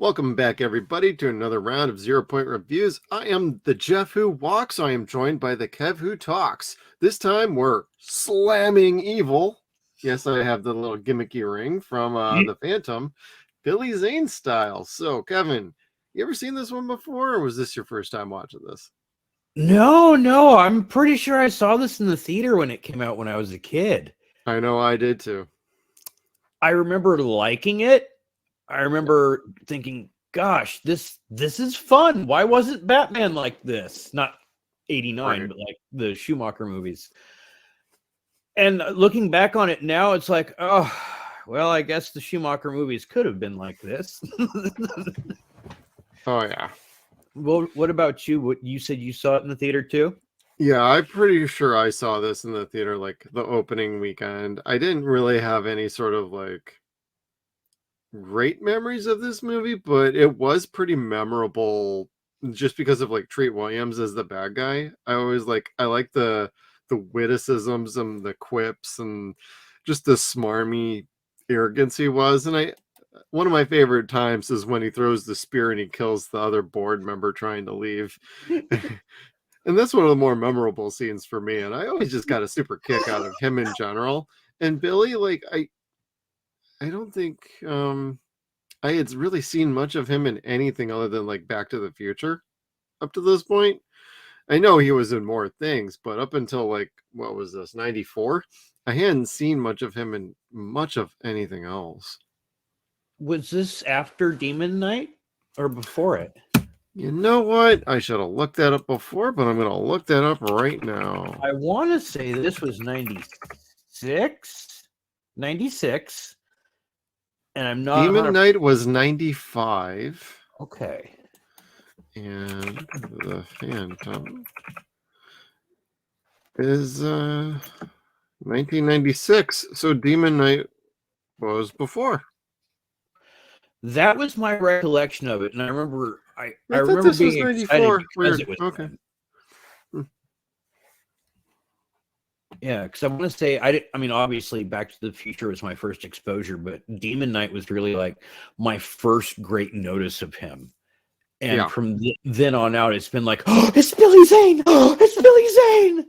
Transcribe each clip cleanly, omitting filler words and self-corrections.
Welcome back, everybody, to another round of 0 Point Reviews. I am the Jeff who walks. I am joined by the Kev who talks. This time we're slamming evil. Yes, I have the little gimmicky ring from the Phantom, Billy Zane style. So, Kevin, you ever seen this one before, or was this your first time watching this? No, I'm pretty sure I saw this in the theater when it came out when I was a kid. I know I did too. I remember liking it. I remember thinking, gosh, this is fun. Why wasn't Batman like this? Not 89, Right. but like the Schumacher movies. And looking back on it now, it's like, oh, well, I guess the Schumacher movies could have been like this. Oh, yeah. Well, what about you? What you said you saw it in the theater too? Yeah, I'm pretty sure I saw this in the theater like the opening weekend. I didn't really have any sort of like great memories of this movie, but it was pretty memorable just because of like Treat Williams as the bad guy. I like the witticisms and the quips and just the smarmy arrogance he was. And I one of my favorite times is when he throws the spear and he kills the other board member trying to leave. And that's one of the more memorable scenes for me. And I always just got a super kick out of him in general. And Billy, like I don't think I had really seen much of him in anything other than like Back to the Future up to this point. I know he was in more things, but up until like what was this, 94? I hadn't seen much of him in much of anything else. Was this after Demon Knight or before it? You know what? I should have looked that up before, but I'm going to look that up right now. I want to say this was 96, and I'm not. Demon Knight was 95. Okay. And the Phantom is 1996. So Demon Knight was before. That was my recollection of it, and I remember I thought remember this was being 94. excited because Weird. it was Okay. Yeah, because I want to say I mean, obviously, Back to the Future was my first exposure, but Demon Knight was really like my first great notice of him. And Yeah. from then on out, it's been like, oh, it's Billy Zane! Oh, it's Billy Zane!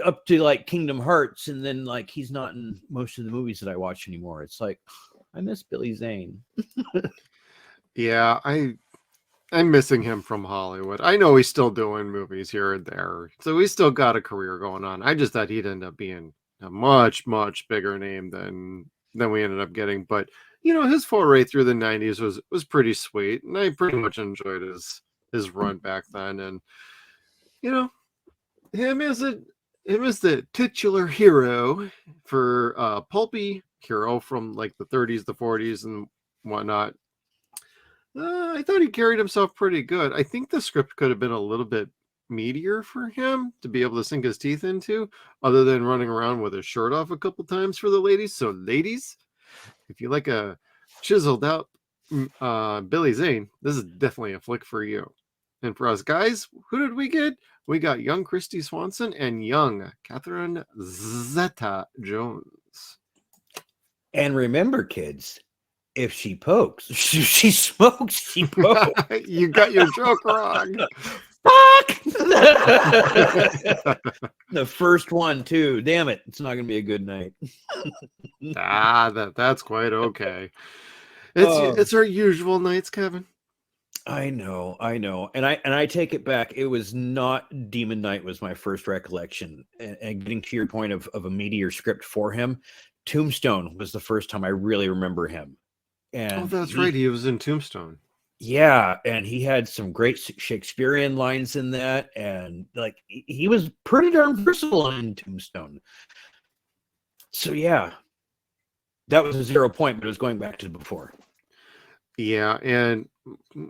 Up to like Kingdom Hearts, and then like he's not in most of the movies that I watch anymore. It's like, I miss Billy Zane. Yeah, I'm missing him from Hollywood. I know he's still doing movies here and there, so he's still got a career going on. I just thought he'd end up being a much bigger name than we ended up getting. But you know, his foray through the 90s was pretty sweet, and I pretty much enjoyed his run back then. And you know, him as the titular hero for pulpy hero from like the 30s, the 40s, and whatnot. I thought he carried himself pretty good. I think the script could have been a little bit meatier for him to be able to sink his teeth into, other than running around with his shirt off a couple times for the ladies. So, ladies, if you like a chiseled out Billy Zane, this is definitely a flick for you. And for us guys, who did we get? We got young Christy Swanson and young Catherine Zeta-Jones. And remember, kids, if she pokes, she smokes, she pokes. You got your joke wrong. Fuck! The first one, too. Damn it. It's not going to be a good night. That's quite okay. It's our usual nights, Kevin. I know. And I take it back. It was not Demon Knight was my first recollection. And getting to your point of a meteor script for him, Tombstone was the first time I really remember him. And that's right. He was in Tombstone. Yeah, and he had some great Shakespearean lines in that, and like he was pretty darn versatile in Tombstone. So yeah, that was a 0 Point, but it was going back to before. Yeah, and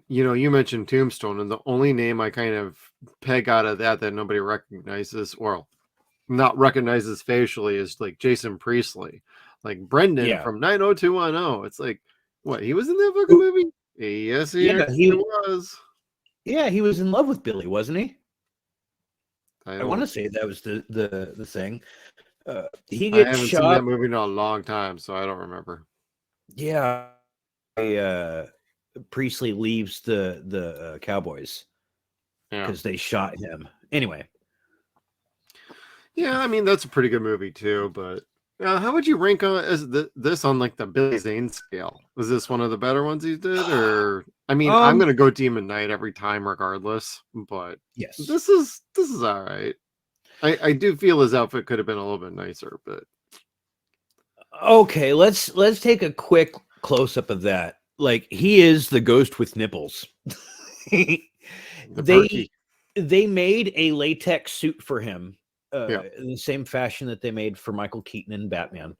you know, you mentioned Tombstone, and the only name I kind of peg out of that nobody recognizes, or not recognizes facially, is like Jason Priestley, like Brendan from 90210. It's like, what, he was in that fucking movie? Yes, he was. Yeah, he was in love with Billy, wasn't he? I want to say that was the thing. He gets I haven't shot. seen that movie in a long time, so I don't remember. Yeah, Priestley leaves the Cowboys Yeah. because they shot him. Anyway. Yeah, I mean that's a pretty good movie too. But how would you rank on this on like the Billy Zane scale? Was this one of the better ones he did, or I mean, I'm gonna go Demon Knight every time, regardless. But Yes. this is all right. I do feel his outfit could have been a little bit nicer, but Okay, let's take a quick close up of that. Like, he is the ghost with nipples. the they perky. they made a latex suit for him, Yeah. in the same fashion that they made for Michael Keaton in Batman.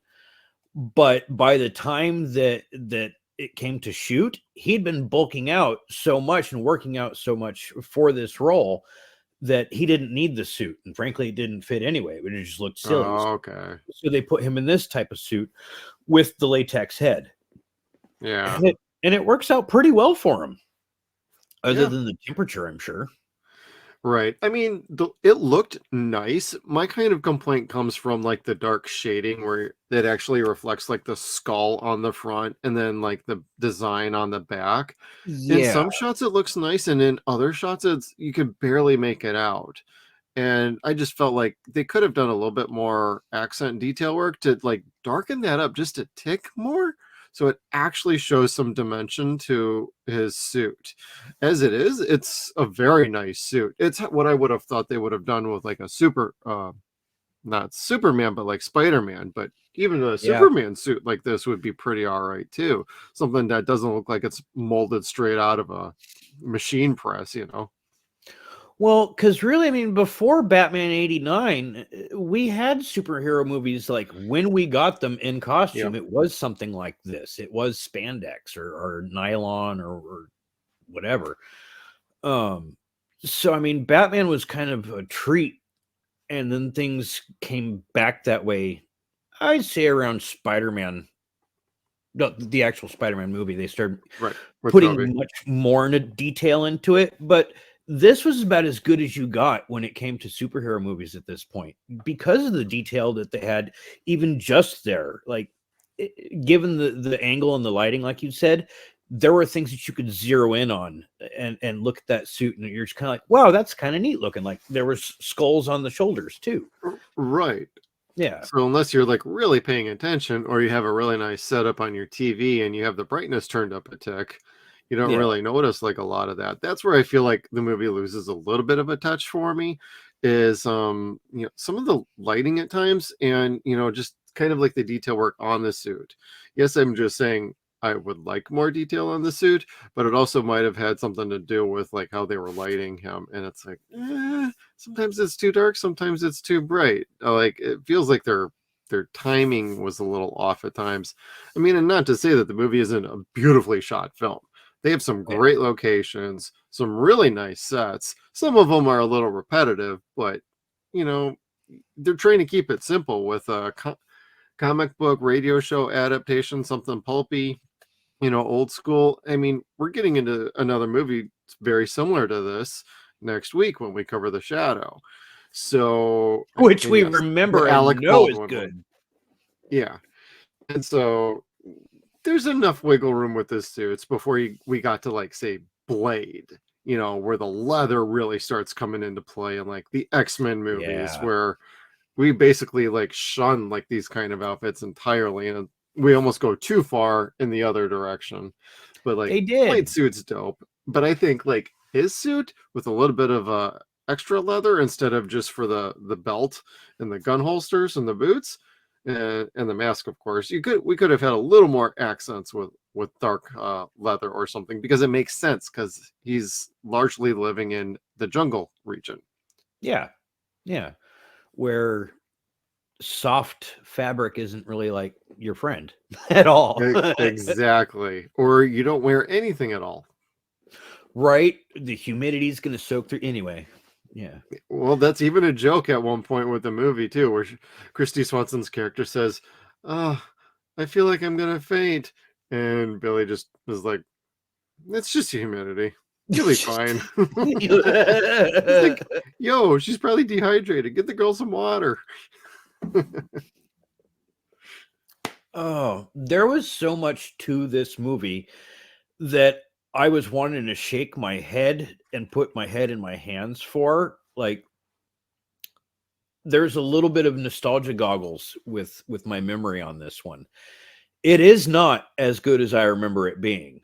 But by the time that it came to shoot, he'd been bulking out so much and working out so much for this role that he didn't need the suit, and frankly, it didn't fit anyway. But it just looked silly. Oh, okay. So they put him in this type of suit with the latex head, Yeah. and it works out pretty well for him. Other Yeah. than the temperature, I'm sure. Right. I mean, it looked nice. My kind of complaint comes from like the dark shading where it actually reflects like the skull on the front and then like the design on the back. In Yeah, some shots it looks nice, and in other shots you could barely make it out. And I just felt like they could have done a little bit more accent and detail work to like darken that up just a tick more, so it actually shows some dimension to his suit. As it is, it's a very nice suit. It's what I would have thought they would have done with like a not Superman, but like Spider-Man. But even a yeah. Superman suit like this would be pretty all right too. Something that doesn't look like it's molded straight out of a machine press, you know? Well, because really, I mean, before Batman '89, we had superhero movies like when we got them in costume, Yeah. it was something like this. It was spandex or nylon or whatever. So I mean, Batman was kind of a treat, and then things came back that way. I'd say around Spider-Man, the actual Spider-Man movie, they started Right. With putting Toby. much more into detail into it. But this was about as good as you got when it came to superhero movies at this point, because of the detail that they had, even just there. Like, given the angle and the lighting, like you said, there were things that you could zero in on and look at that suit, and you're just kind of like, wow, that's kind of neat looking. Like, there was skulls on the shoulders too. Right. Yeah. So unless you're like really paying attention, or you have a really nice setup on your TV and you have the brightness turned up a tick, you don't Yeah. really notice like a lot of that. That's where I feel like the movie loses a little bit of a touch for me, is some of the lighting at times, and just kind of like the detail work on the suit. Yes, I'm just saying I would like more detail on the suit, but it also might have had something to do with like how they were lighting him, and it's like sometimes it's too dark, sometimes it's too bright. Like it feels like their timing was a little off at times. I mean, and not to say that the movie isn't a beautifully shot film. They have some Yeah. great locations, some really nice sets. Some of them are a little repetitive, but you know, they're trying to keep it simple with a comic book radio show adaptation, something pulpy, old school. I mean, we're getting into another movie very similar to this next week when we cover The Shadow. So, Which and we yes, the remember and Alec know is Baldwin one. good. Yeah. And so there's enough wiggle room with this suits before we got to like say Blade, where the leather really starts coming into play, in like the X-Men movies, Yeah. where we basically like shun like these kind of outfits entirely, and we almost go too far in the other direction. But like They did. Blade suit's dope, but I think like his suit with a little bit of extra leather instead of just for the belt and the gun holsters and the boots and the mask, of course, we could have had a little more accents with dark leather or something, because it makes sense because he's largely living in the jungle region. Yeah. Yeah. Where soft fabric isn't really like your friend at all. Exactly. Or you don't wear anything at all. Right? The humidity is going to soak through anyway. Yeah. Well, that's even a joke at one point with the movie too, where Christy Swanson's character says, "Oh, I feel like I'm gonna faint," and Billy just is like, "It's just humidity. You'll be fine." It's like, yo, she's probably dehydrated. Get the girl some water. Oh, there was so much to this movie that I was wanting to shake my head and put my head in my hands for. Like, there's a little bit of nostalgia goggles with my memory on this one. It is not as good as I remember it being,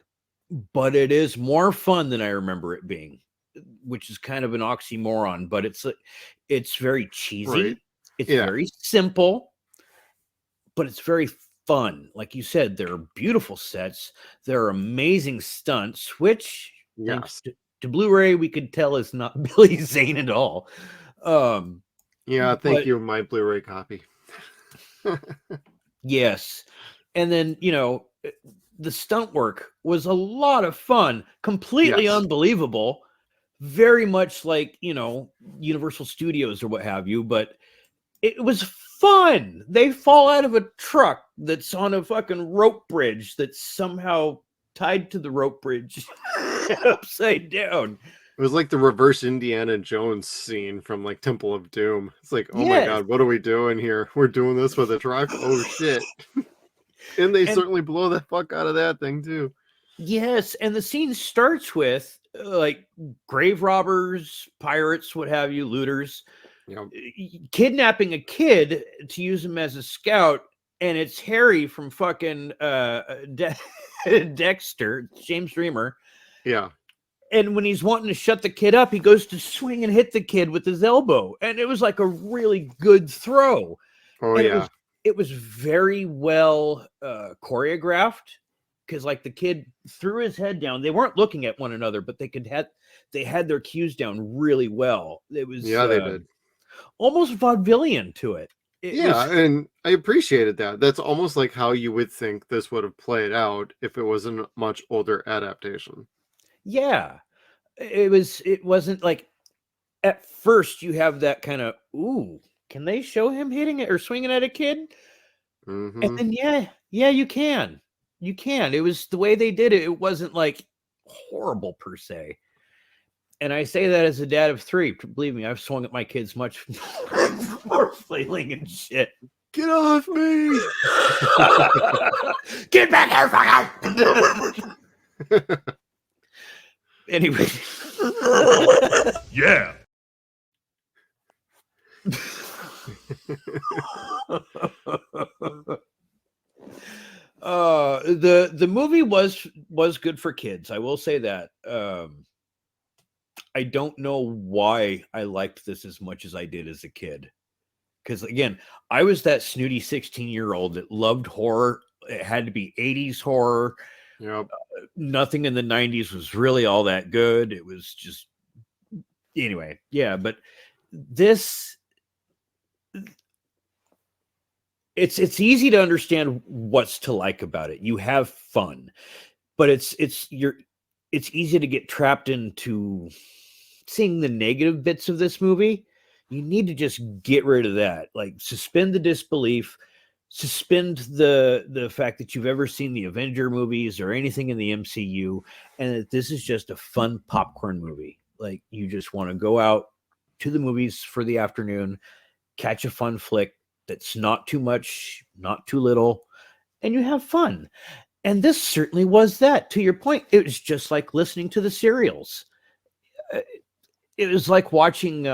but it is more fun than I remember it being, which is kind of an oxymoron, but it's very Right. cheesy. It's Yeah. very simple, but it's very fun. Like you said, there are beautiful sets. There are amazing stunts, which thanks Yes. to Blu-ray, we could tell is not Billy Zane at all. Um, Yeah. Thank but you, my Blu-ray copy. yes. And then, the stunt work was a lot of fun, completely Yes. unbelievable, very much like, Universal Studios or what have you, but it was fun. They fall out of a truck that's on a fucking rope bridge that's somehow tied to the rope bridge upside down. It was like the reverse Indiana Jones scene from like Temple of Doom. It's like, oh my Yes. god, what are we doing here? We're doing this with a truck? Oh shit. And they And certainly blow the fuck out of that thing too. yes, and the scene starts with like grave robbers, pirates, what have you, looters, Yeah. kidnapping a kid to use him as a scout, and it's Harry from fucking Dexter, James Reamer. Yeah. And when he's wanting to shut the kid up, he goes to swing and hit the kid with his elbow, and it was like a really good throw, Oh and yeah. it was very well choreographed, because like the kid threw his head down. They weren't looking at one another, but they had their cues down really well. It was Yeah, they did. almost vaudevillian to it. It Yeah, was, and I appreciated that. That's almost like how you would think this would have played out if it was a much older adaptation. yeah, it wasn't like at first you have that kind of, ooh, can they show him hitting it or swinging at a kid? And Mm-hmm. then yeah, you can. It was the way they did it. It wasn't like horrible per se. And I say that as a dad of three. Believe me, I've swung at my kids much more flailing and shit. Get off me! Get back here, fucker! Anyway. Yeah. The movie was good for kids. I will say that. I don't know why I liked this as much as I did as a kid. Because again, I was that snooty 16-year-old that loved horror. It had to be 80s horror. Yep. Nothing in the 90s was really all that good. It was just anyway, yeah, but this it's easy to understand what's to like about it. You have fun, but it's easy to get trapped into seeing the negative bits of this movie. You need to just get rid of that. Like, suspend the disbelief, suspend the fact that you've ever seen the Avenger movies or anything in the MCU, and that this is just a fun popcorn movie. Like, you just want to go out to the movies for the afternoon, catch a fun flick that's not too much, not too little, and you have fun. And this certainly was that. To your point, it was just like listening to the serials. It was like watching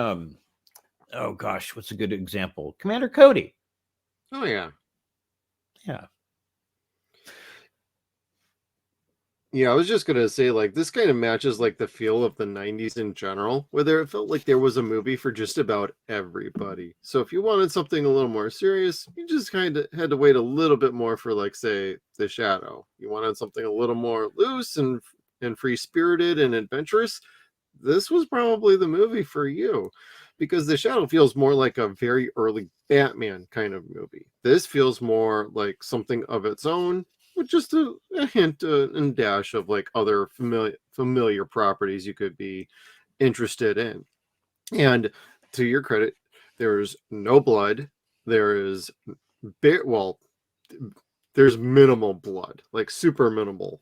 oh gosh, what's a good example? Commander Cody. Oh yeah. Yeah. Yeah, I was just gonna say, like, this kind of matches like the feel of the 90s in general, where there it felt like there was a movie for just about everybody. So if you wanted something a little more serious, you just kind of had to wait a little bit more for, like, say, The Shadow. You wanted something a little more loose and free spirited and adventurous. This was probably the movie for you, because The Shadow feels more like a very early Batman kind of movie. This feels more like something of its own, with just a hint and dash of like other familiar properties you could be interested in. And to your credit, there's no blood. There is well, there's minimal blood, like super minimal.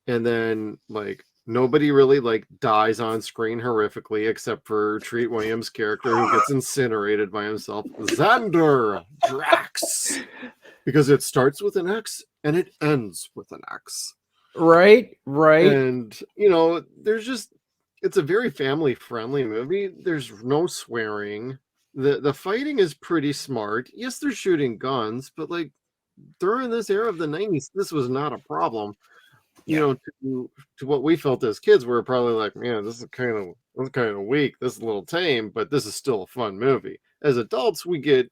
And then like nobody really like dies on screen horrifically except for Treat Williams' character, who gets incinerated by himself. Xander Drax. because it starts with an X and it ends with an X. Right. And it's a very family friendly movie. There's no swearing. The fighting is pretty smart. Yes, they're shooting guns, but like during this era of the 90s, this was not a problem. Yeah. To what we felt as kids, we were probably like, man, this is kind of weak. This is a little tame, but this is still a fun movie. As adults, we get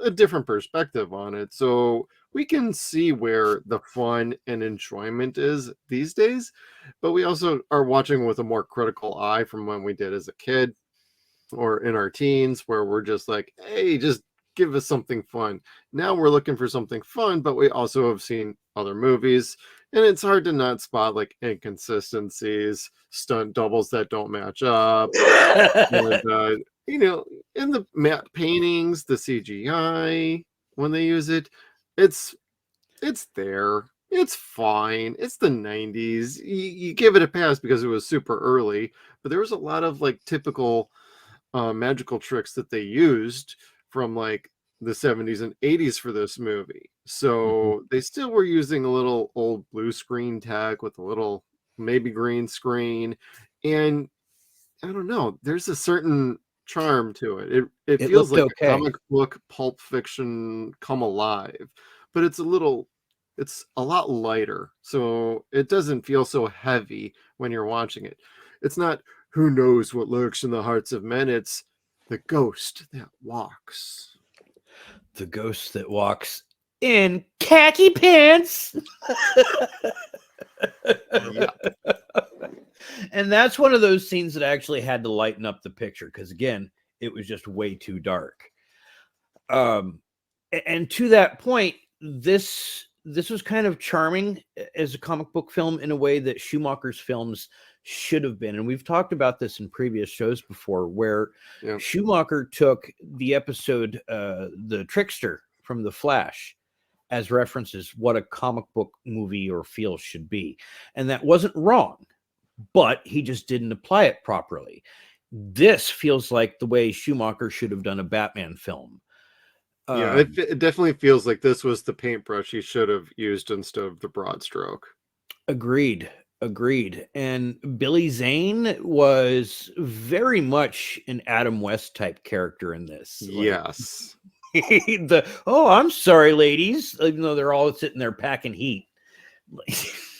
a different perspective on it. So we can see where the fun and enjoyment is these days, but we also are watching with a more critical eye from when we did as a kid or in our teens, where we're just like, hey, just give us something fun. Now we're looking for something fun, but we also have seen other movies, and it's hard to not spot like inconsistencies, stunt doubles that don't match up, and you know, in the matte paintings, the CGI when they use it, it's there. It's fine. It's the 90s. You give it a pass because it was super early, but there was a lot of like typical magical tricks that they used from like the 70s and 80s for this movie. So they still were using a little old blue screen tech with a little maybe green screen. And I don't know, there's a certain charm to it. It It feels looked like a okay. comic book pulp fiction come alive, but it's a lot lighter. So it doesn't feel so heavy when you're watching it. It's not who knows what lurks in the hearts of men, it's the ghost that walks. The ghost that walks in khaki pants. Yeah. And that's one of those scenes that actually had to lighten up the picture because, again, it was just way too dark. And to that point, this was kind of charming as a comic book film in a way that Schumacher's films should have been. And we've talked about this in previous shows before, where Schumacher took the episode The Trickster from The Flash as references what a comic book movie or feel should be. And that wasn't wrong, but he just didn't apply it properly. This feels like the way Schumacher should have done a Batman film. Yeah, it definitely feels like this was the paintbrush he should have used instead of the broad stroke. Agreed. And Billy Zane was very much an Adam West type character in this. Yes. I'm sorry, ladies, even though they're all sitting there packing heat.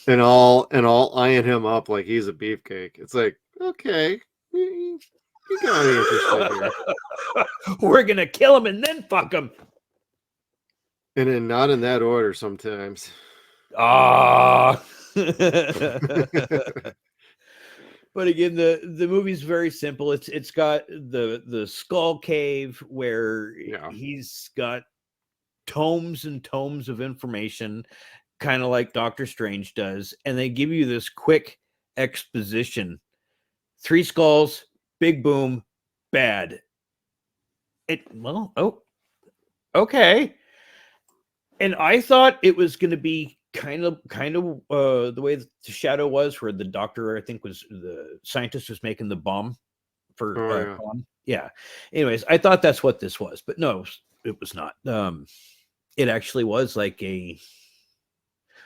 and all eyeing him up like he's a beefcake. It's like, okay, you got me interested here. We're gonna kill him and then fuck him. And then not in that order sometimes. Ah. But again, the movie's very simple. It's got the skull cave where he's got tomes and tomes of information, kind of like Doctor Strange does, and they give you this quick exposition. 3 skulls, big boom, bad. Okay. And I thought it was going to be kind of the way the Shadow was, where the doctor, I think, was the scientist was making the bomb for yeah. Anyways, I thought that's what this was, but no, it was not. It actually was like a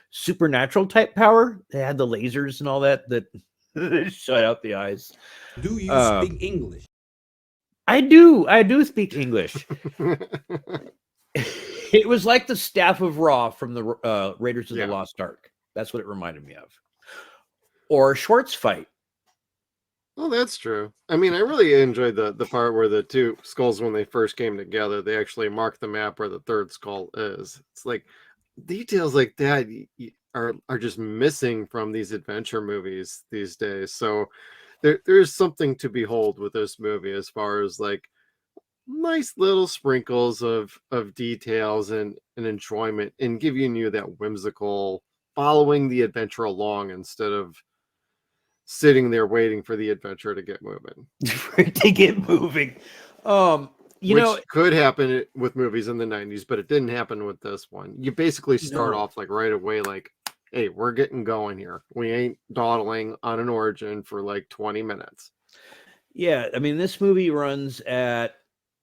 supernatural type power. They had the lasers and all that shut out the eyes. Do you speak English? I do speak English. It was like the staff of Ra from the Raiders of the Lost Ark. That's what it reminded me of. Or Schwartz fight. Oh, that's true. I mean, I really enjoyed the part where the two skulls, when they first came together, they actually marked the map where the third skull is. It's like details like that are just missing from these adventure movies these days. So there's something to behold with this movie as far as like nice little sprinkles of details and enjoyment, and giving you that whimsical following the adventure along instead of sitting there waiting for the adventure to get moving. Which could happen with movies in the 90s, but it didn't happen with this one. You basically start off like right away, like, hey, we're getting going here. We ain't dawdling on an origin for like 20 minutes. Yeah, I mean, this movie runs at,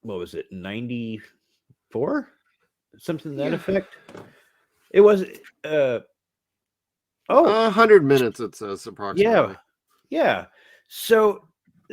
what was it, 94? something to that Yeah. effect. It was 100 minutes, it says approximately. Yeah. So,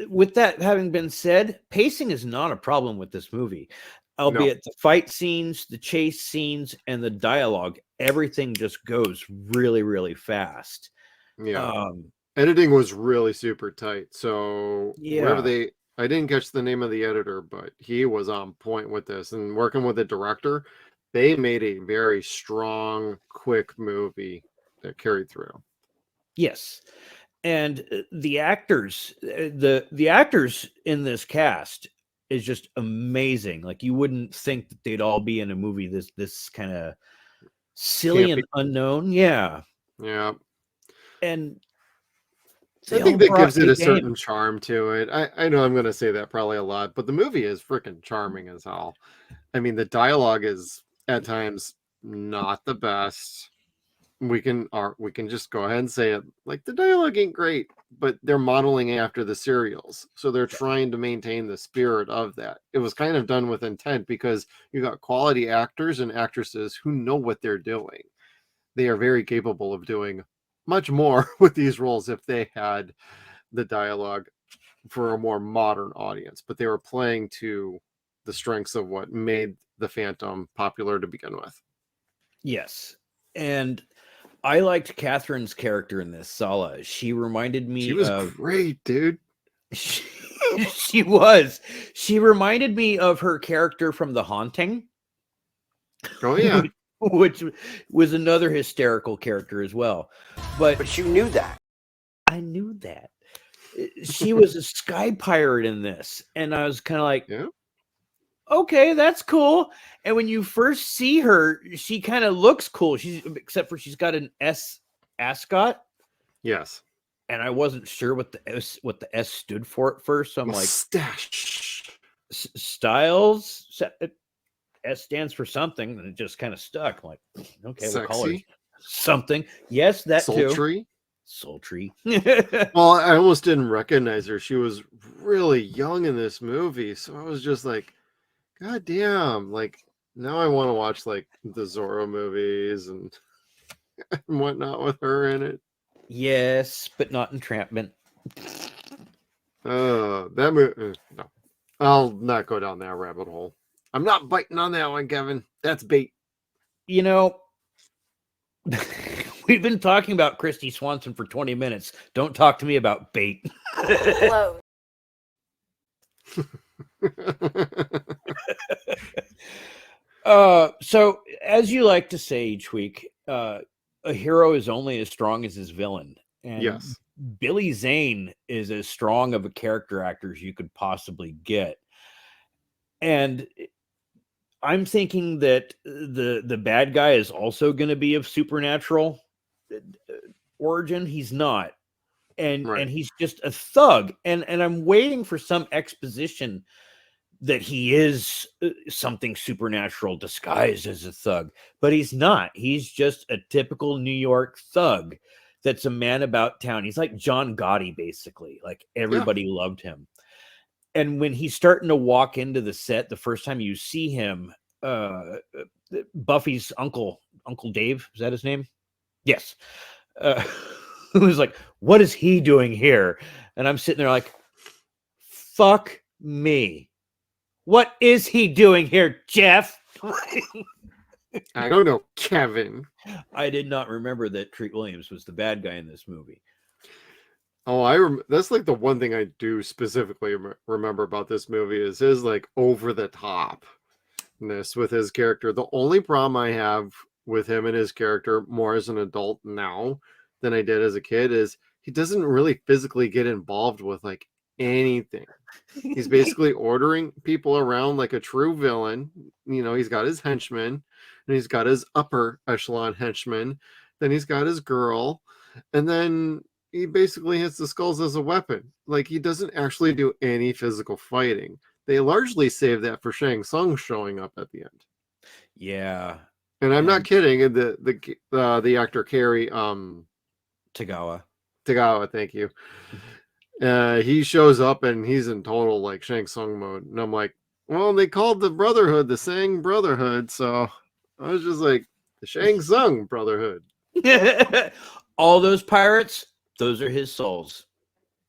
with that having been said, pacing is not a problem with this movie, albeit the fight scenes, the chase scenes, and the dialogue, everything just goes really, really fast. Yeah. Editing was really super tight. So whoever Yeah. I didn't catch the name of the editor, but he was on point with this. And working with the director, they made a very strong, quick movie that carried through. Yes. And the actors, the actors in this cast is just amazing. Like, you wouldn't think that they'd all be in a movie this kind of silly and unknown. Yeah. Yeah. And I think that gives it a certain charm to it. I know I'm going to say that probably a lot, but the movie is freaking charming as hell. I mean, the dialogue is at times not the best. We can just go ahead and say it. Like, the dialogue ain't great, but they're modeling after the serials, so they're trying to maintain the spirit of that. It was kind of done with intent because you got quality actors and actresses who know what they're doing. They are very capable of doing much more with these roles if they had the dialogue for a more modern audience, but they were playing to the strengths of what made the Phantom popular to begin with. Yes. And I liked Catherine's character in this, Sala. She reminded me She was great, dude. She was. She reminded me of her character from The Haunting. Oh, yeah. Which was another hysterical character as well. But you knew that. I knew that. She was a sky pirate in this. And I was kind of like, yeah, okay, that's cool. And when you first see her, she kind of looks cool. Except for she's got an ascot. Yes. And I wasn't sure what the S stood for at first. So I'm Mustache. like, Styles. S stands for something, and it just kind of stuck. I'm like, okay, we'll call her something. Yes, that Sultry. too. Sultry. Well, I almost didn't recognize her. She was really young in this movie, so I was just like, God damn! Like, now I want to watch like the Zorro movies and whatnot with her in it. Yes, but not Entrapment. That movie. No, I'll not go down that rabbit hole. I'm not biting on that one, Kevin. That's bait. You know, we've been talking about Christy Swanson for 20 minutes. Don't talk to me about bait. So, as you like to say each week, a hero is only as strong as his villain. And yes. Billy Zane is as strong of a character actor as you could possibly get. And I'm thinking that the bad guy is also going to be of supernatural origin. He's not. And he's just a thug. And I'm waiting for some exposition that he is something supernatural disguised as a thug, but he's not. He's just a typical New York thug that's a man about town. He's like John Gotti, basically. Like, everybody loved him. And when he's starting to walk into the set, the first time you see him, Buffy's Uncle Dave, is that his name? Yes. Who was like, what is he doing here? And I'm sitting there like, fuck me. What is he doing here, Jeff? I don't know, Kevin. I did not remember that Treat Williams was the bad guy in this movie. Oh, that's like the one thing I do specifically remember about this movie is his like over the topness with his character. The only problem I have with him and his character more as an adult now than I did as a kid is he doesn't really physically get involved with like anything. He's basically ordering people around like a true villain. You know, he's got his henchmen and he's got his upper echelon henchmen. Then he's got his girl. And then he basically hits the skulls as a weapon. Like, he doesn't actually do any physical fighting. They largely save that for Shang Tsung showing up at the end. Yeah. And I'm not kidding. The actor Cary Tagawa, thank you. He shows up and he's in total like Shang Tsung mode, and I'm like, well, they called the Brotherhood the Sang Brotherhood, so I was just like, the Shang Tsung Brotherhood. All those pirates, those are his souls.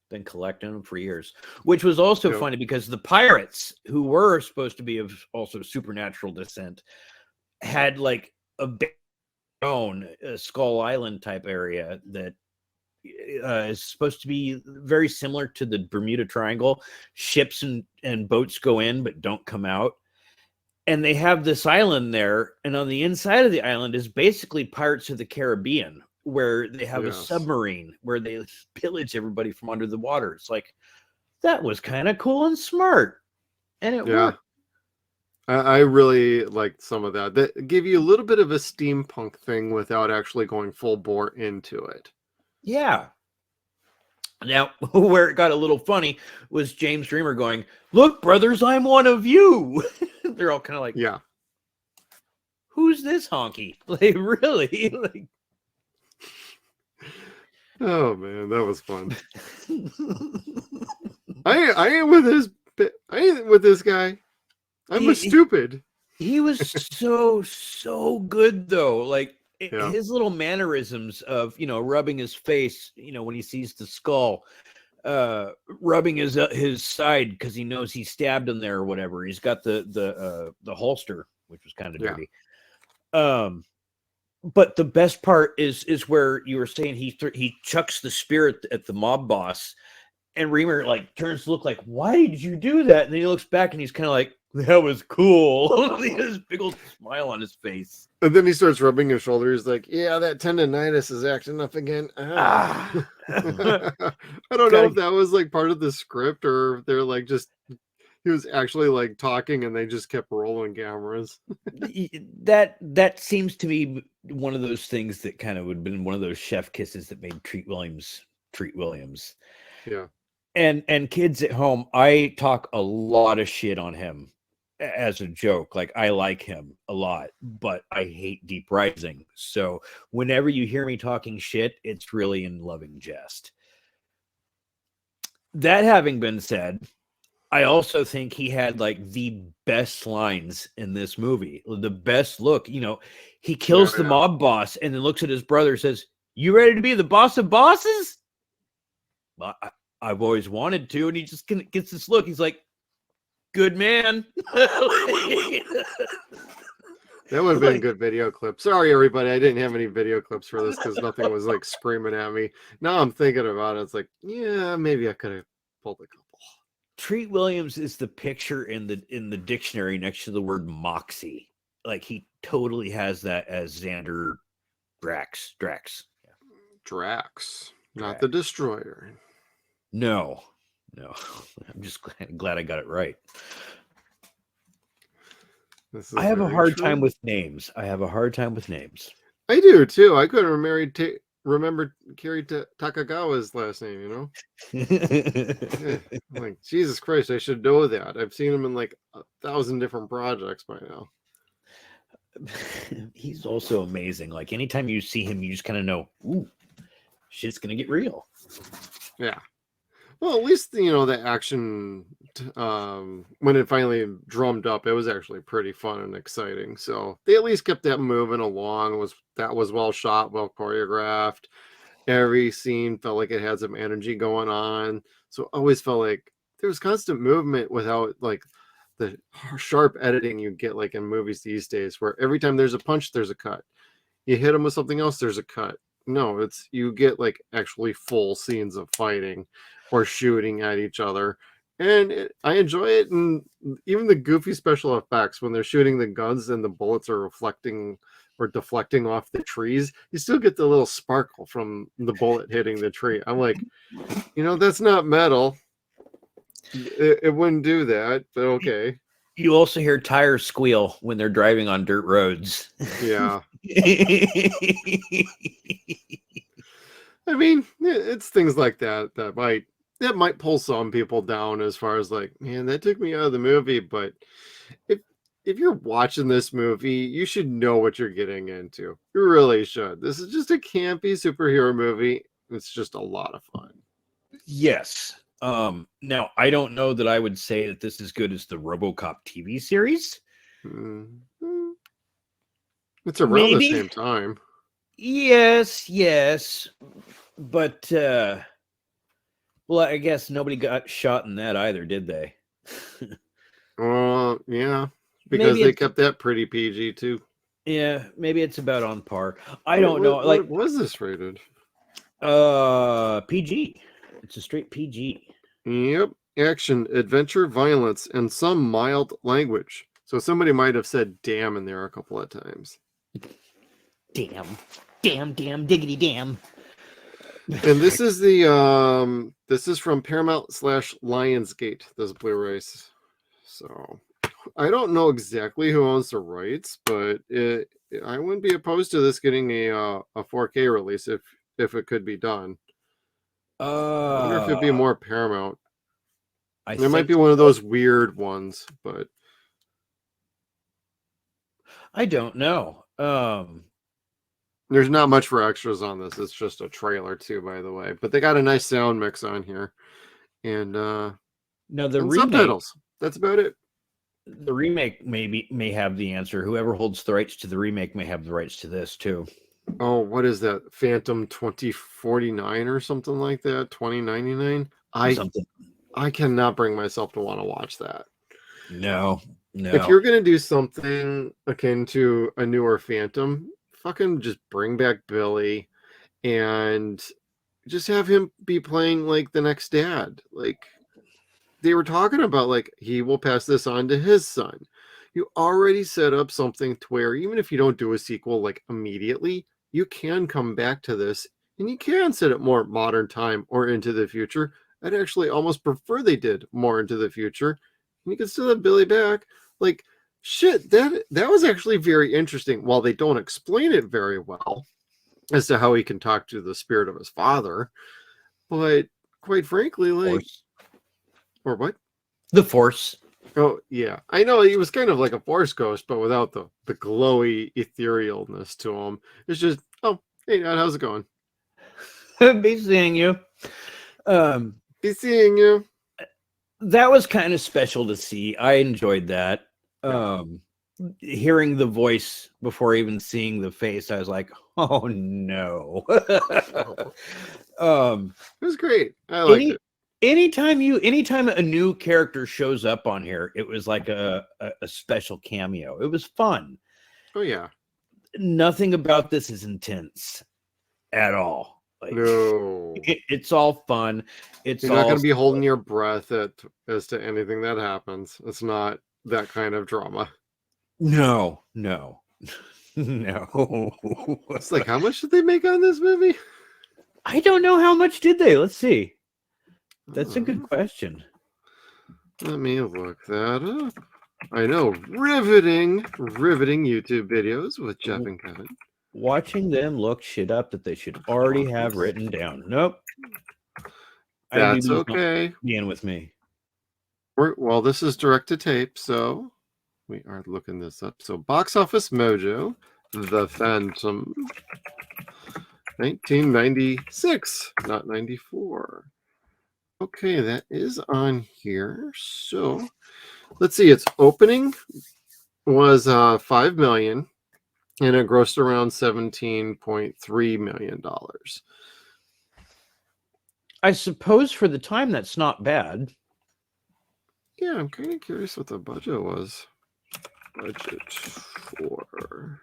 Been collecting them for years, which was also Yep. funny because the pirates, who were supposed to be of also supernatural descent, had like a own Skull Island type area that is supposed to be very similar to the Bermuda Triangle. Ships and boats go in but don't come out. And they have this island there, and on the inside of the island is basically Pirates of the Caribbean, where they have a submarine where they pillage everybody from under the water. It's like, that was kind of cool and smart, and it worked. I really liked some of that. That gave you a little bit of a steampunk thing without actually going full bore into it. Yeah. Now, where it got a little funny was James Dreamer going, "Look, brothers, I'm one of you." They're all kind of like, yeah, who's this honky? Like, really? Like, oh man, that was fun. I ain't with his. I ain't with this guy. I'm stupid. He was so good though. Like his little mannerisms of rubbing his face, when he sees the skull, rubbing his side because he knows he stabbed him there or whatever. He's got the holster, which was kind of dirty. But the best part is where you were saying he chucks the spear at the mob boss, and Reamer like turns to look like, "Why did you do that?" And then he looks back and he's kind of like, "That was cool." He has this big old smile on his face. And then he starts rubbing his shoulder. He's like, "Yeah, that tendonitis is acting up again." I don't know if that was like part of the script or if they're like just he was actually like talking and they just kept rolling cameras. That seems to me one of those things that kind of would have been one of those chef kisses that made Treat Williams. Yeah. And kids at home, I talk a lot of shit on him as a joke. Like, I like him a lot, but I hate Deep Rising. So whenever you hear me talking shit, it's really in loving jest. That having been said, I also think he had like the best lines in this movie. The best look. He kills the mob boss and then looks at his brother and says, "You ready to be the boss of bosses?" Well, I've always wanted to. And he just gets this look. He's like, "Good man." That would have been a good video clip. Sorry, everybody. I didn't have any video clips for this because nothing was like screaming at me. Now I'm thinking about it. It's like, yeah, maybe I could have pulled a couple. Treat Williams is the picture in the dictionary next to the word moxie. Like, he totally has that as Xander Drax. Yeah. Drax, not the Destroyer. No. I'm just glad I got it right. I have a hard time with names. I do too. I couldn't remember Kerry Takagawa's last name, Yeah, like, Jesus Christ, I should know that. I've seen him in like 1,000 different projects by now. He's also amazing. Like, anytime you see him, you just kind of know, ooh, shit's gonna get real. Yeah. Well, at least the action when it finally drummed up, it was actually pretty fun and exciting. So they at least kept that moving along. That was well shot, well choreographed. Every scene felt like it had some energy going on. So it always felt like there was constant movement without like the sharp editing you get like in movies these days, where every time there's a punch, there's a cut. You hit them with something else, there's a cut. No, you get like actually full scenes of fighting or shooting at each other. And I enjoy it. And even the goofy special effects when they're shooting the guns and the bullets are reflecting or deflecting off the trees, you still get the little sparkle from the bullet hitting the tree. I'm like, that's not metal. It wouldn't do that, but okay. You also hear tires squeal when they're driving on dirt roads. Yeah. I mean, it's things like that might pull some people down as far as like, man, that took me out of the movie. But if you're watching this movie, you should know what you're getting into. You really should. This is just a campy superhero movie. It's just a lot of fun. Yes. Now, I don't know that I would say that this is good as the RoboCop TV series. Mm-hmm. It's around Maybe. the same time. Yes. But well, I guess nobody got shot in that either, did they? Yeah, because they kept that pretty PG too. Yeah, maybe it's about on par. I don't know. What was this rated? PG. It's a straight PG. Yep. Action, adventure, violence, and some mild language. So somebody might have said damn in there a couple of times. Damn, diggity damn. And this is this is from Paramount / Lionsgate, this Blu-ray. So I don't know exactly who owns the rights, but I wouldn't be opposed to this getting a 4K release if it could be done. I wonder if it'd be more Paramount. It might be one of those weird ones, but I don't know. There's not much for extras on this. It's just a trailer too, by the way. But they got a nice sound mix on here, and now the and remake, subtitles. That's about it. The remake may have the answer. Whoever holds the rights to the remake may have the rights to this too. Oh, what is that? Phantom 2049 or something like that? 2099. I cannot bring myself to want to watch that. No. If you're gonna do something akin to a newer Phantom, fucking just bring back Billy and just have him be playing like the next dad. Like they were talking about, like he will pass this on to his son. You already set up something to where even if you don't do a sequel like immediately, you can come back to this and you can set it more modern time or into the future. I'd actually almost prefer they did more into the future. And you can still have Billy back. Like shit, that was actually very interesting. While they don't explain it very well as to how he can talk to the spirit of his father, but quite frankly, like Force. Or what? The Force. Oh yeah, I know he was kind of like a Force ghost, but without the glowy etherealness to him. It's just, oh hey Dad, how's it going? Be seeing you. Be seeing you. That was kind of special to see. I enjoyed that. Hearing the voice before even seeing the face, I was like, oh no. It was great. I liked it. Anytime a new character shows up on here, it was like a special cameo. It was fun. Oh yeah. Nothing about this is intense at all. Like, no. It's all fun. You're not going to be holding your breath as to anything that happens. It's not that kind of drama. No. It's like, how much did they make on this movie? I don't know how much did they. Let's see. That's a good question. Let me look that up. I know, riveting YouTube videos with Jeff and Kevin. Watching them look shit up that they should already have written down. Nope. That's okay. Being with me. Well, this is direct to tape, so we are looking this up. So, Box Office Mojo, The Phantom, 1996, not 94. Okay, that is on here. So, let's see. Its opening was $5 million, and it grossed around $17.3 million. I suppose for the time that's not bad. Yeah, I'm kind of curious what the budget was. Budget for...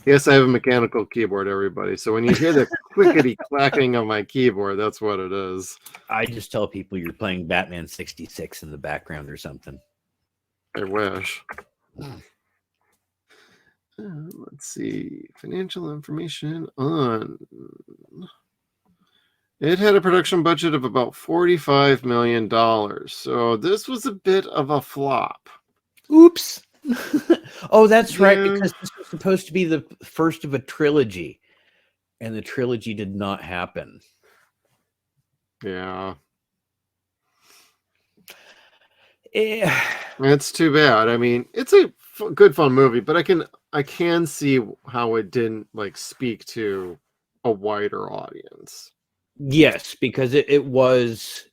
Yes, I have a mechanical keyboard, everybody. So when you hear the clickety clacking of my keyboard, that's what it is. I just tell people you're playing Batman 66 in the background or something. I wish. Let's see. Financial information on... It had a production budget of about $45 million. So this was a bit of a flop. Oops. Oh, that's right, because this was supposed to be the first of a trilogy, and the trilogy did not happen. Yeah. It's too bad. I mean, it's a good fun movie, but I can see how it didn't like speak to a wider audience. Yes, because it was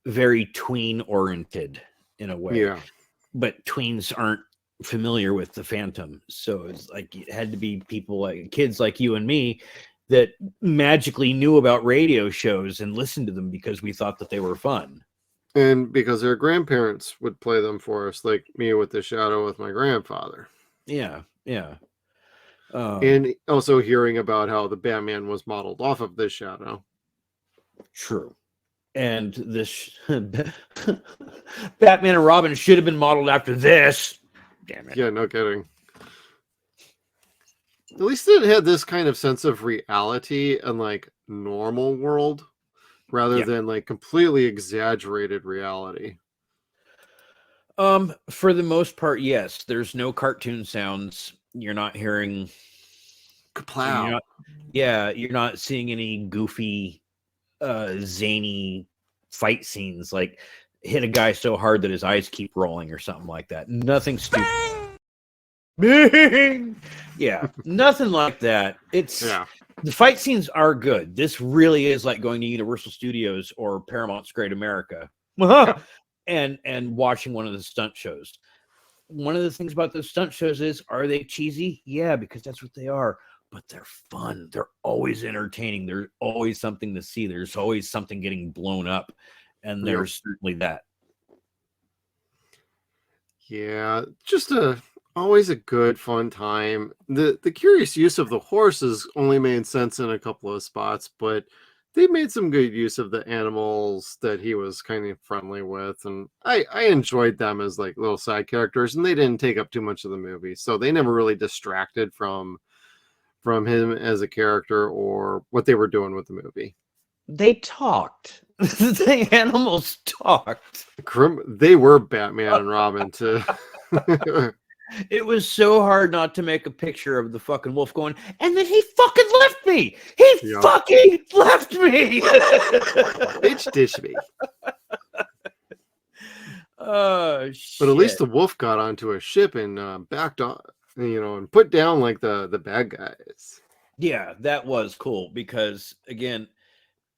very tween oriented in a way. Yeah. But tweens aren't familiar with the Phantom. So it's like it had to be people like kids like you and me that magically knew about radio shows and listened to them because we thought that they were fun. And because their grandparents would play them for us, like me with The Shadow with my grandfather. Yeah. And also hearing about how the Batman was modeled off of The Shadow. True. And this Batman and Robin should have been modeled after this. Damn it. Yeah, no kidding. At least it had this kind of sense of reality and like normal world rather than like completely exaggerated reality. For the most part, yes. There's no cartoon sounds. You're not hearing Kaplow. You're not seeing any goofy zany fight scenes like hit a guy so hard that his eyes keep rolling or something like that. Nothing stupid. Bing! Yeah, nothing like that. The fight scenes are good. This really is like going to Universal Studios or Paramount's Great America and watching one of the stunt shows. One of the things about those stunt shows is, are they cheesy? Yeah, because that's what they are. But they're fun. They're always entertaining. There's always something to see. There's always something getting blown up. And there's certainly that. Yeah, just always a good fun time. The curious use of the horses only made sense in a couple of spots, but they made some good use of the animals that he was kind of friendly with, and I enjoyed them as like little side characters, and they didn't take up too much of the movie, so they never really distracted from him as a character or what they were doing with the movie. They talked. The animals talked. They were Batman and Robin too. It was so hard not to make a picture of the fucking wolf going, and then he fucking left me. He fucking left me. Bitch ditched me. Oh, shit. But at least the wolf got onto a ship and backed off, and put down like the bad guys. Yeah, that was cool because again,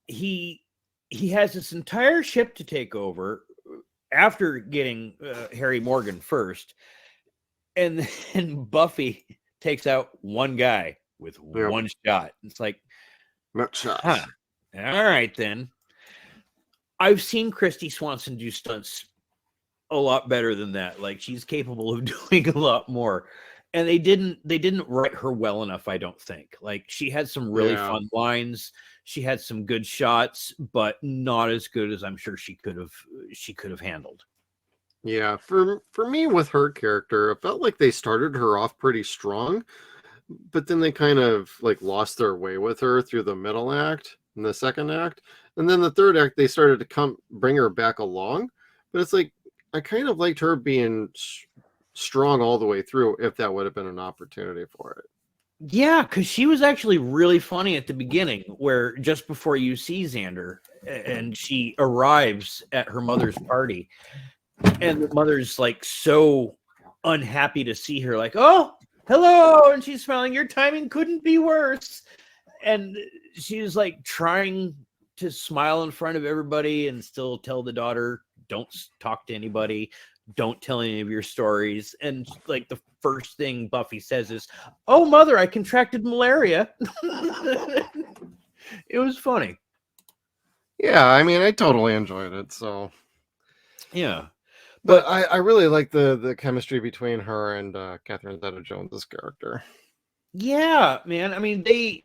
he has this entire ship to take over after getting Harry Morgan first, and then Buffy takes out one guy with one shot. It's like, not shots. All right, then. I've seen Christy Swanson do stunts a lot better than that. Like, she's capable of doing a lot more. And they didn't write her well enough, I don't think. Like, she had some really fun lines. She had some good shots, but not as good as I'm sure she could have handled. Yeah, for me with her character, it felt like they started her off pretty strong, but then they kind of like lost their way with her through the middle act and the second act. And then the third act, they started to bring her back along. But it's like, I kind of liked her being strong all the way through if that would have been an opportunity for it. Yeah, because she was actually really funny at the beginning, where just before you see Xander and she arrives at her mother's party, and the mother's like so unhappy to see her, like, oh, hello, and she's smiling, your timing couldn't be worse. And she's like trying to smile in front of everybody and still tell the daughter, don't talk to anybody, don't tell any of your stories. And like the first thing Buffy says is, oh, mother, I contracted malaria. It was funny. Yeah, I mean, I totally enjoyed it. So yeah, but I really like the chemistry between her and Catherine Zeta-Jones's character. Yeah, man. I mean, they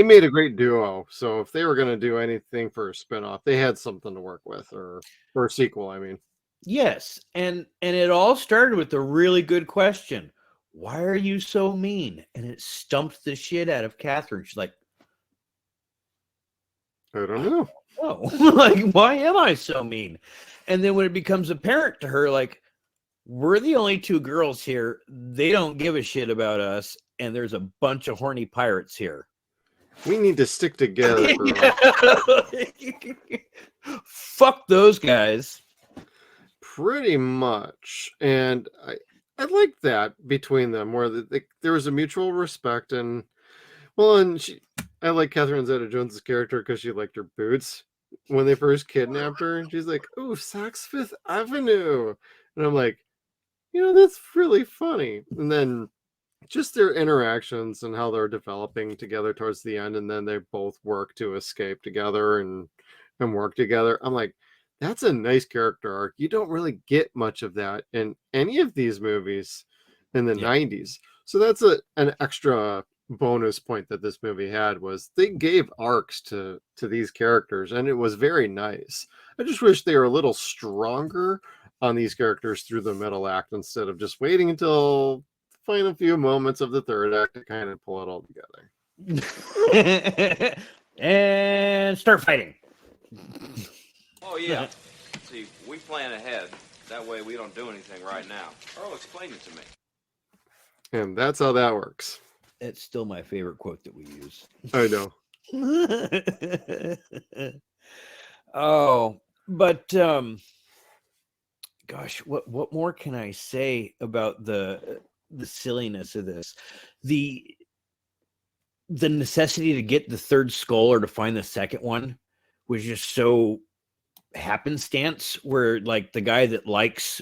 made a great duo. So if they were going to do anything for a spinoff, they had something to work with, or for a sequel, I mean. Yes, and it all started with a really good question. Why are you so mean? And it stumped the shit out of Catherine. She's like, I don't know. Oh, like, why am I so mean? And then when it becomes apparent to her, like, we're the only two girls here. They don't give a shit about us. And there's a bunch of horny pirates here. We need to stick together. Fuck those guys. Pretty much. And I like that between them, where there was a mutual respect. And I like Catherine Zeta-Jones's character because she liked her boots when they first kidnapped her. And she's like, "Oh, Saks Fifth Avenue." And I'm like, that's really funny. And then just their interactions and how they're developing together towards the end, and then they both work to escape together and work together. I'm like, that's a nice character arc. You don't really get much of that in any of these movies in the 90s. So that's an extra bonus point that this movie had, was they gave arcs to these characters, and it was very nice. I just wish they were a little stronger on these characters through the middle act instead of just waiting until final few moments of the third act to kind of pull it all together. And start fighting. Oh, yeah. See, we plan ahead. That way we don't do anything right now. Earl explained it to me. And that's how that works. It's still my favorite quote that we use. I know. Oh, but gosh, what more can I say about the silliness of this? The necessity to get the third skull or to find the second one was just so happenstance, where like the guy that likes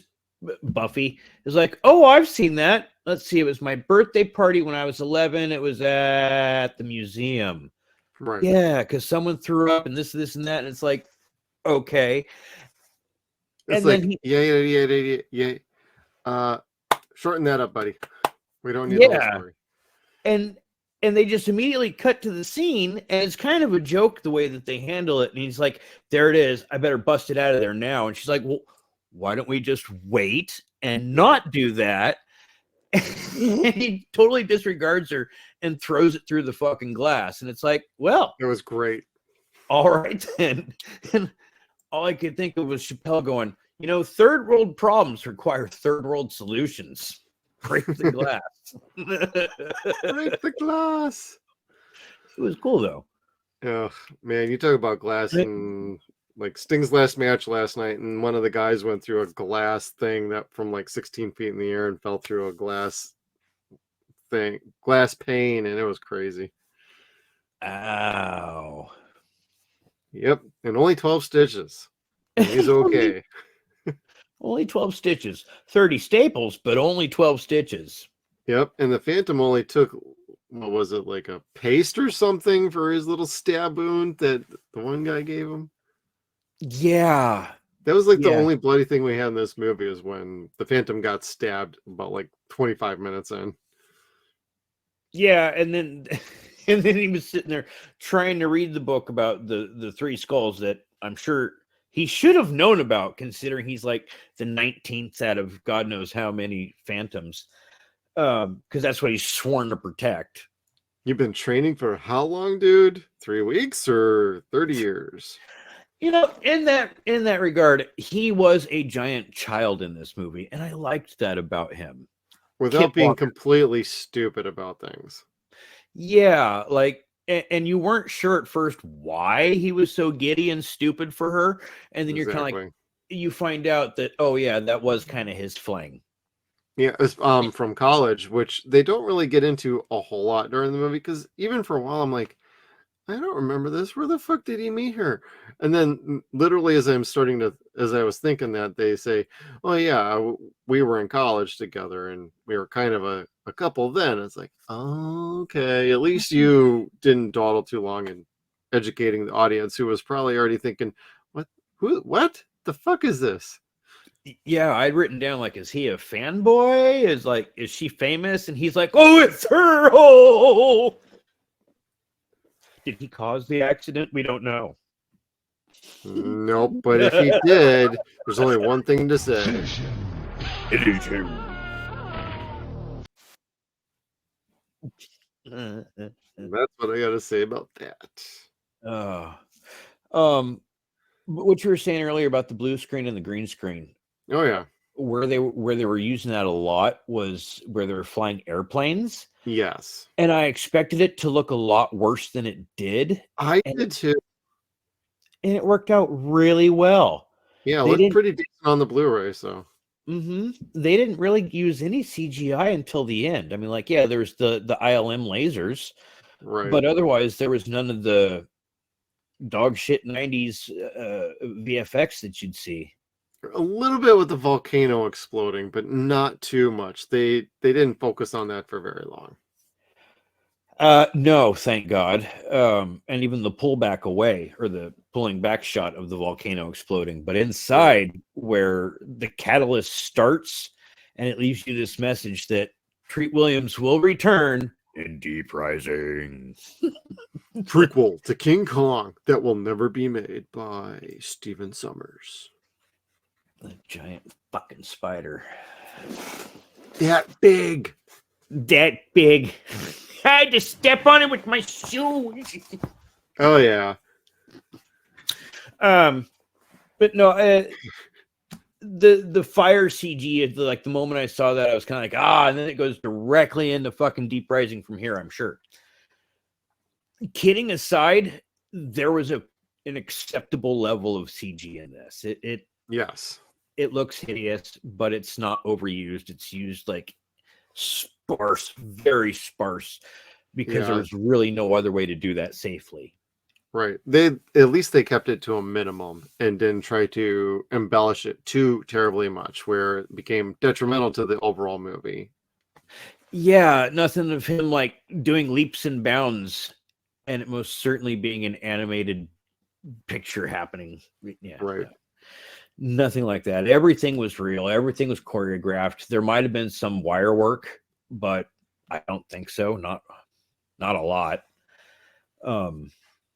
Buffy is like, oh, I've seen that. Let's see, it was my birthday party when I was 11. It was at the museum. Right. Yeah, because someone threw up and this and that, and it's like, okay. It's and like, then yeah. Shorten that up, buddy. We don't need the whole story. And they just immediately cut to the scene, and it's kind of a joke the way that they handle it. And he's like, there it is. I better bust it out of there now. And she's like, well, why don't we just wait and not do that? And he totally disregards her and throws it through the fucking glass. And it's like, well, it was great. All right then. And all I could think of was Chappelle going, third world problems require third world solutions. Break the glass. Break the glass. It was cool though. Oh man, you talk about glass, and like Sting's last match last night, and one of the guys went through a glass thing that from like 16 feet in the air and fell through a glass pane, and it was crazy. Ow. Yep, and only 12 stitches. And he's okay. Only 12 stitches. 30 staples, but only 12 stitches. Yep, and the Phantom only took, what was it, like a paste or something for his little stab wound that the one guy gave him? Yeah. That was like the only bloody thing we had in this movie, is when the Phantom got stabbed about like 25 minutes in. Yeah, and then he was sitting there trying to read the book about the three skulls that I'm sure he should have known about, considering he's like the 19th out of God knows how many Phantoms. Because that's what he's sworn to protect. You've been training for how long, dude? 3 weeks or 30 years? In that regard, he was a giant child in this movie, and I liked that about him. Without being completely stupid about things. Yeah, like, and you weren't sure at first why he was so giddy and stupid for her, and then you're kind of like, you find out that, oh yeah, that was kind of his fling. Yeah, it's from college, which they don't really get into a whole lot during the movie, because even for a while I'm like, I don't remember this. Where the fuck did he meet her? And then literally as I was thinking that, they say, oh yeah, we were in college together and we were kind of a couple then. It's like, oh, okay, at least you didn't dawdle too long in educating the audience, who was probably already thinking, what the fuck is this? Yeah, I'd written down, like, is he a fanboy? Is she famous? And he's like, oh, it's her. Oh, did he cause the accident? We don't know. Nope, but if he did, there's only one thing to say. It is him. That's what I gotta say about that. What you were saying earlier about the blue screen and the green screen. Oh yeah. Where they were using that a lot was where they were flying airplanes. Yes. And I expected it to look a lot worse than it did. I did too. And it worked out really well. Yeah, it looked pretty decent on the Blu-ray, so. They didn't really use any CGI until the end. I mean, like, yeah, there's the ILM lasers. Right. But otherwise, there was none of the dog shit 90s VFX that you'd see. A little bit with the volcano exploding, but not too much. They didn't focus on that for very long. No, thank God. And even the pullback away or the pulling back shot of the volcano exploding, but inside where the catalyst starts and it leaves you this message that Treat Williams will return in Deep Rising. Prequel to King Kong that will never be made by Stephen Sommers. The giant fucking spider. That big. That big. I had to step on it with my shoes. Oh yeah. But no, the fire CG, like the moment I saw that, I was kind of like, and then it goes directly into fucking Deep Rising from here, I'm sure. Kidding aside, there was an acceptable level of CG in this. Yes. It looks hideous, but it's not overused. It's used like sparse, very sparse, because there was really no other way to do that safely. Right. At least they kept it to a minimum and didn't try to embellish it too terribly much, where it became detrimental to the overall movie. Yeah, nothing of him like doing leaps and bounds, and it most certainly being an animated picture happening. Yeah, right. Nothing like that. Everything was real. Everything was choreographed. There might have been some wire work, but I don't think so. Not a lot.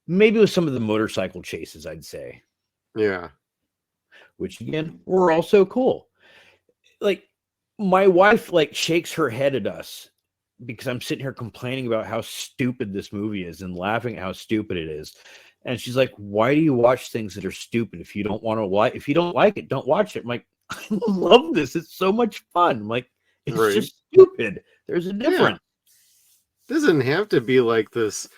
Maybe with some of the motorcycle chases, I'd say. Yeah. Which again, were also cool. Like my wife like shakes her head at us because I'm sitting here complaining about how stupid this movie is and laughing at how stupid it is. And she's like, "Why do you watch things that are stupid? If you don't want to like, if you don't like it, don't watch it." I'm like, "I love this. It's so much fun." I'm like, it's just stupid. There's a difference. Yeah. Doesn't have to be like this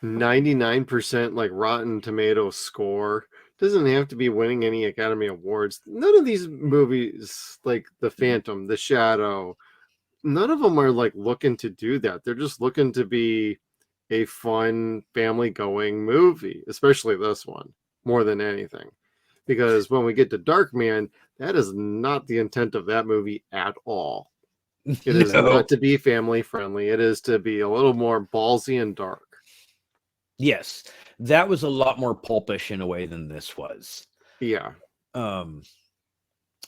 99% like Rotten Tomato score. Doesn't have to be winning any Academy Awards. None of these movies, like The Phantom, The Shadow, none of them are like looking to do that. They're just looking to be a fun family going movie, especially this one more than anything, because when we get to Darkman, that is not the intent of that movie at all. It is not to be family friendly. It is to be a little more ballsy and dark. Yes, that was a lot more pulpish in a way than this was. Yeah.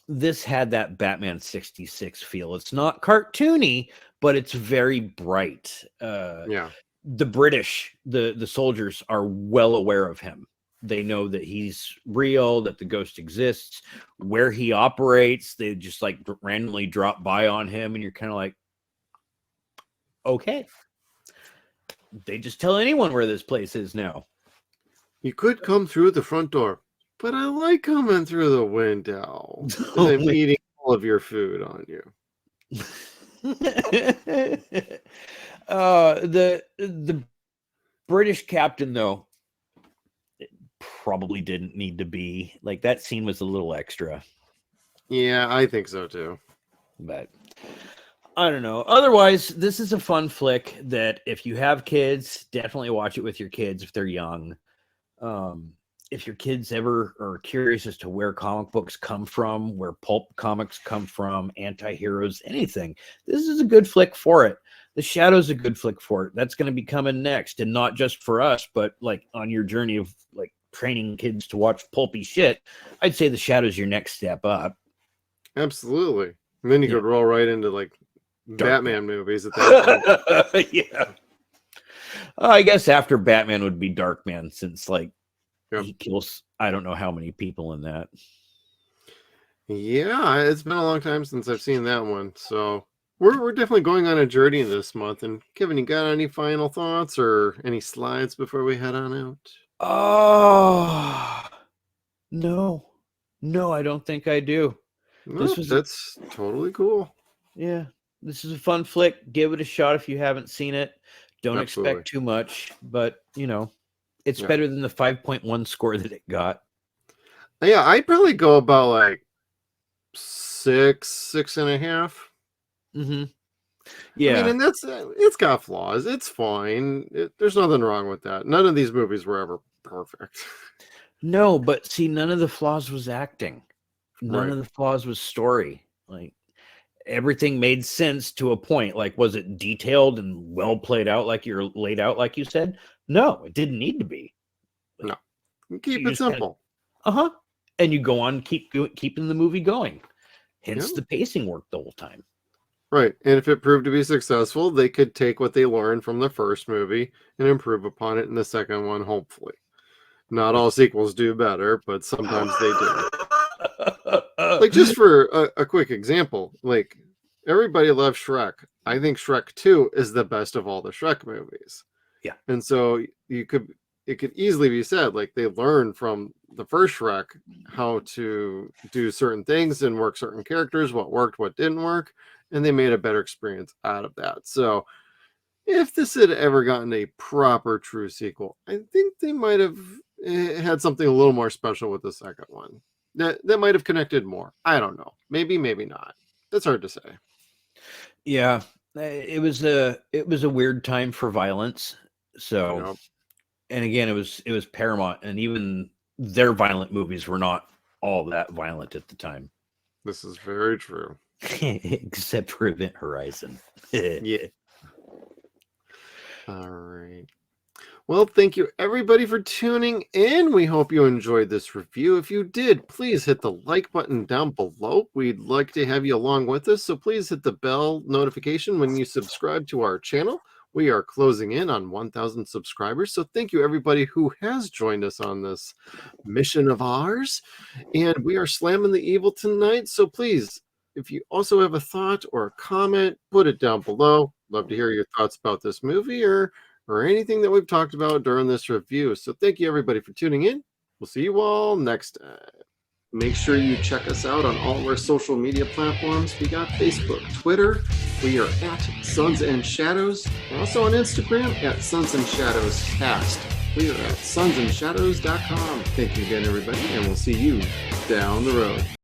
This had that Batman 66 feel. It's not cartoony, but it's very bright. Yeah. The British, the soldiers are well aware of him. They know that he's real, that the ghost exists, where he operates. They just like randomly drop by on him, and you're kind of like, okay. They just tell anyone where this place is now. You could come through the front door, but I like coming through the window. I'm eating all of your food on you. The British captain, though, probably didn't need to be. Like, that scene was a little extra. Yeah, I think so too. But I don't know. Otherwise, this is a fun flick that if you have kids, definitely watch it with your kids if they're young. If your kids ever are curious as to where comic books come from, where pulp comics come from, anti-heroes, anything, this is a good flick for it. The Shadow's a good flick for it. That's going to be coming next, and not just for us, but like on your journey of like training kids to watch pulpy shit. I'd say The Shadow's your next step up. Absolutely. And then you could roll right into like Batman movies at that point. Yeah. I guess after Batman would be Darkman, since like he kills I don't know how many people in that. Yeah, it's been a long time since I've seen that one. So we're definitely going on a journey this month. And Kevin, you got any final thoughts or any slides before we head on out? Oh no. No, I don't think I do. That's totally cool. Yeah. This is a fun flick. Give it a shot if you haven't seen it. Don't expect too much, but you know, it's better than the 5.1 score that it got. Yeah, I'd probably go about like 6.5. Mm-hmm. Yeah, I mean, and it's got flaws. It's fine. There's nothing wrong with that. None of these movies were ever perfect. No, but see, none of the flaws was acting. None of the flaws was story. Like, everything made sense to a point. Like, was it detailed and well played out like you're laid out, like you said? No, it didn't need to be. No. Keep it simple. And you go on, keeping the movie going. Hence the pacing worked the whole time. Right. And if it proved to be successful, they could take what they learned from the first movie and improve upon it in the second one, hopefully. Not all sequels do better, but sometimes they do. Like, just for a quick example, like, everybody loves Shrek. I think Shrek 2 is the best of all the Shrek movies. Yeah. And so it could easily be said, like, they learned from the first Shrek how to do certain things and work certain characters, what worked, what didn't work, and they made a better experience out of that. So if this had ever gotten a proper true sequel, I think they might have had something a little more special with the second one. That might have connected more. I don't know. Maybe not. That's hard to say. Yeah, it was a weird time for violence. So, and again, it was Paramount, and even their violent movies were not all that violent at the time. This is very true. Except for Event Horizon. Yeah. All right. Well, thank you everybody for tuning in. We hope you enjoyed this review. If you did, please hit the like button down below. We'd like to have you along with us, so please hit the bell notification when you subscribe to our channel. We are closing in on 1,000 subscribers, so thank you everybody who has joined us on this mission of ours. And we are slamming the evil tonight, so please, if you also have a thought or a comment, put it down below. Love to hear your thoughts about this movie or anything that we've talked about during this review. So thank you everybody for tuning in. We'll see you all next time. Make sure you check us out on all of our social media platforms. We got Facebook, Twitter. We are at Suns and Shadows. We're also on Instagram at Suns and Shadows Cast. We are at SunsAndShadows.com. Thank you again, everybody, and we'll see you down the road.